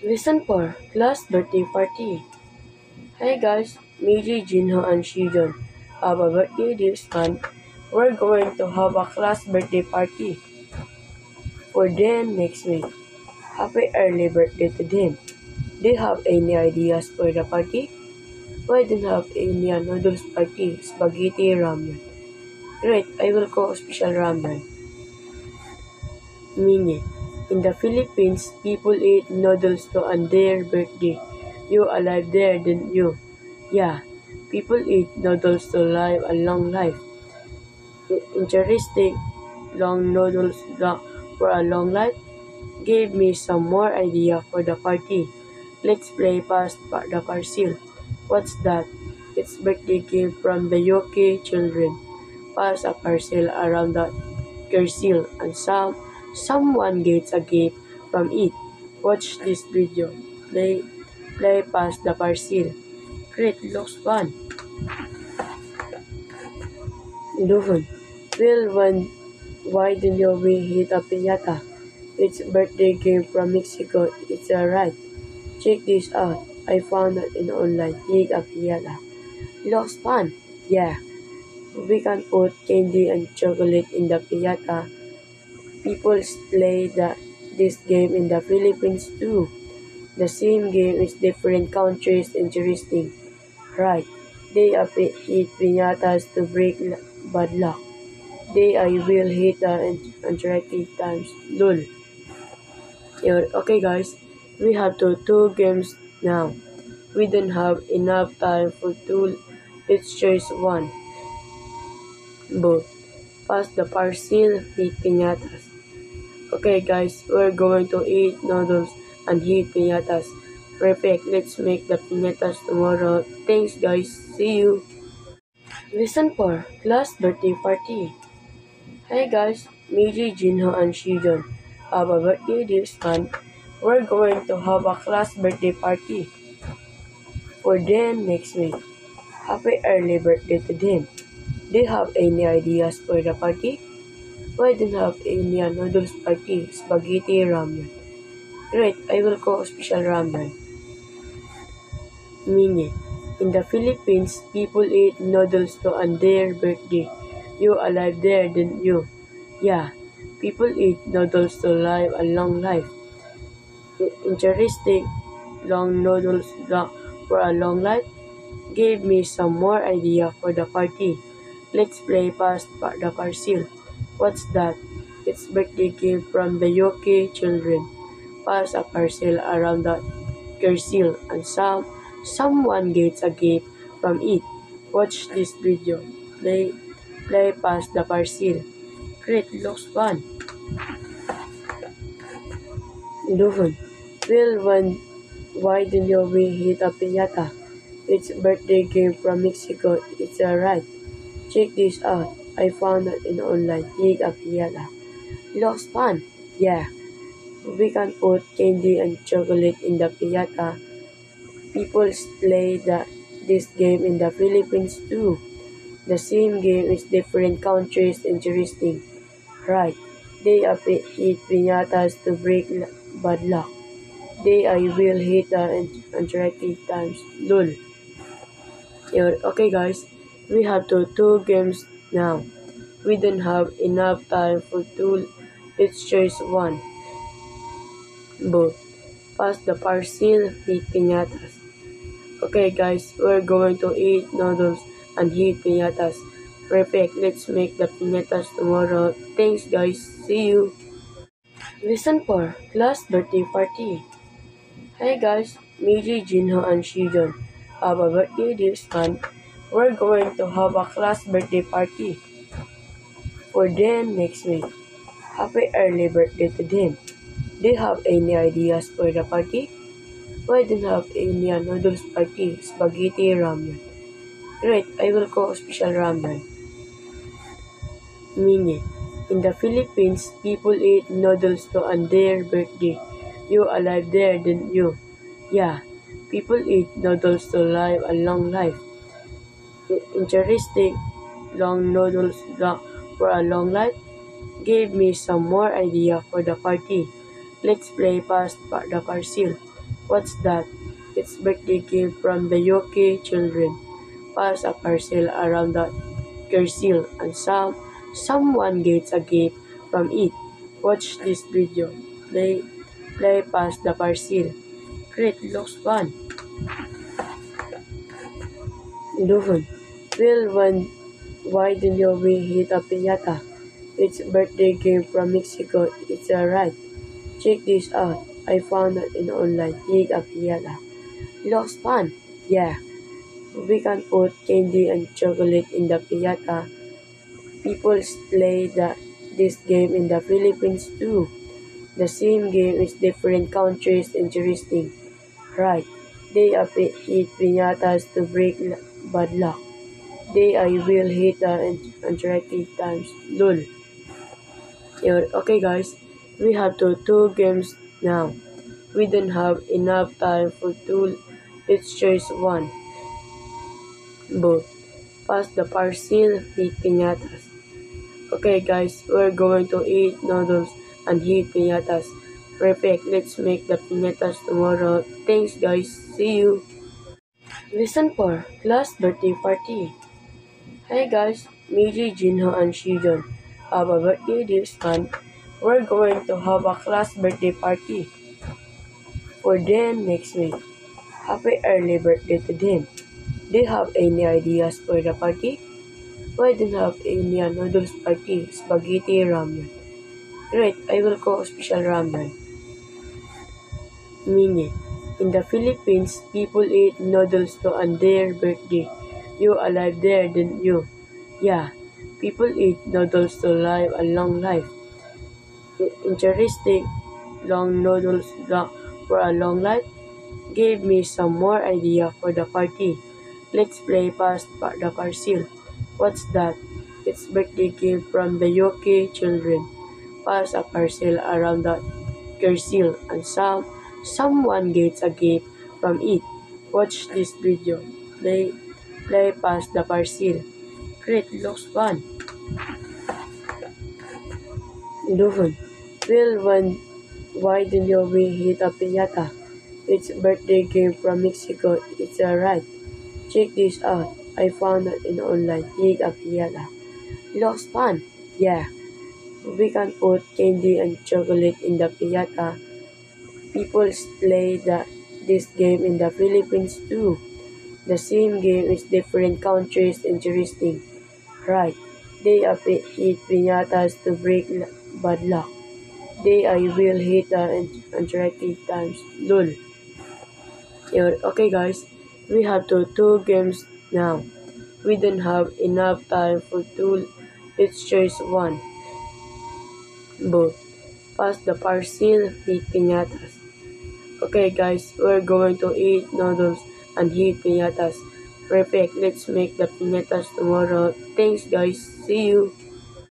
Listen for class birthday party. Hey guys, Meiji, Jinho, and Shijon have a birthday this month. We're going to have a class birthday party for them next week. Happy early birthday to them. Do you have any ideas for the party? Why don't have any noodles party, spaghetti, ramen? Great, I will cook special ramen. Mini. In the Philippines, people eat noodles to on their birthday. You alive there, didn't you? Yeah, people eat noodles to live a long life. Interesting. Long noodles for a long life. Gave me some more idea for the party. Let's play past the parcel. What's that? It's birthday game from the UK children. Pass a parcel around the parcel and someone gets a gift from it. Watch this video. Play past the parcel. Great, looks fun. 11. Why didn't we hit a piñata? It's a birthday game from Mexico. It's alright. Check this out. I found it in online. Hit a piñata. Looks fun. Yeah. We can put candy and chocolate in the piñata. People play this game in the Philippines too. The same game is different countries. Interesting. Right. They hit piñatas to break bad luck. I will hit the interactive times. Lol. Okay guys, we have two games now. We don't have enough time for two. Let's choose one. Both. Pass the parcel, hit piñatas. Okay guys, we're going to eat noodles and hit piñatas. Perfect, let's make the piñatas tomorrow. Thanks guys, see you. Listen for class birthday party. Hey guys, Meiji, Jinho, and Shijon have a birthday this month. We're going to have a class birthday party for them next week. Happy early birthday to them. Do you have any ideas for the party? Why don't have any noodles party, spaghetti, ramen? Great, I will cook special ramen. Mini. In the Philippines, people eat noodles to on their birthday. You alive there, didn't you? Yeah, people eat noodles to live a long life. Interesting. Long noodles for a long life. Gave me some more idea for the party. Let's play past the parcel. What's that? It's birthday game from the UK children. Pass a parcel around the parcel and someone gets a gift from it. Watch this video. Play past the parcel. Great, looks fun. 11. Why didn't we hit a piñata? It's a birthday game from Mexico. It's alright. Check this out. I found it in online. Hit a piñata. Looks fun. Yeah. We can put candy and chocolate in the piñata. People play this game in the Philippines too. The same game is different countries. Interesting. Right. They hit piñatas to break bad luck. I will hit the interactive times. Lol. Okay guys, we have two games now. We don't have enough time for two. Let's choose one. Both. Pass the parcel, hit piñatas. Okay guys, we're going to eat noodles and hit piñatas. Perfect, let's make the piñatas tomorrow. Thanks guys, see you. Listen for class birthday party. Hey guys, Meiji, Jinho, and Shijon have a birthday this month. We're going to have a class birthday party for them next week. Happy early birthday to them. Do you have any ideas for the party? Why don't have any noodles party, spaghetti, ramen? Great, I will cook special ramen. Mini. In the Philippines, people eat noodles to on their birthday. You alive there, didn't you? Yeah, people eat noodles to live a long life. Interesting. Long noodles for a long life. Gave me some more idea for the party. Let's play past the parcel. What's that? It's birthday game from the Yoki children. Pass a parcel around the Kersil and someone gets a gift from it. Watch this video. Play past the parcel. Great, looks fun. 11. Why didn't we hit a piñata? It's a birthday game from Mexico. It's alright. Check this out. I found it in online. Hit a piñata. Looks fun. Yeah. We can put candy and chocolate in the piñata. People play this game in the Philippines too. The same game is different countries. Interesting. Right. They hit piñatas to break bad luck. I will hit the interactive times. Lol. Okay guys, we have two games now. We don't have enough time for two. Let's choose one. Both. Pass the parcel, hit piñatas. Okay guys, we're going to eat noodles and hit piñatas. Perfect, let's make the piñatas tomorrow. Thanks guys, see you. Listen for class birthday party. Hey guys, Miji, Jinho, and Shijun have a birthday this month. We're going to have a class birthday party for them next week. Happy early birthday to them. Do you have any ideas for the party? Why don't have any noodles party, spaghetti, ramen? Great, I will cook special ramen. Mini. In the Philippines, people eat noodles too on their birthday. You alive there, didn't you? Yeah, people eat noodles to live a long life. Interesting. Long noodles for a long life? Gave me some more idea for the party. Let's play past the parcel. What's that? It's birthday game from the Yoki children. Pass a parcel around the Kersil and someone gets a gift from it. Watch this video. Play past the parcel. Great, looks fun. 11. Why didn't we hit a piñata? It's a birthday game from Mexico. It's alright. Check this out. I found it in online. Hit a piñata. Looks fun. Yeah. We can put candy and chocolate in the piñata. People play this game in the Philippines too. The same game is different countries. Interesting. Right. They hit piñatas to break bad luck. I will hit the interactive times. Lol. Okay guys, we have two games now. We don't have enough time for two. Let's choose one. Both. Pass the parcel, hit piñatas. Okay guys, we're going to eat noodles and hit piñatas. Perfect, let's make the piñatas tomorrow. Thanks guys, see you.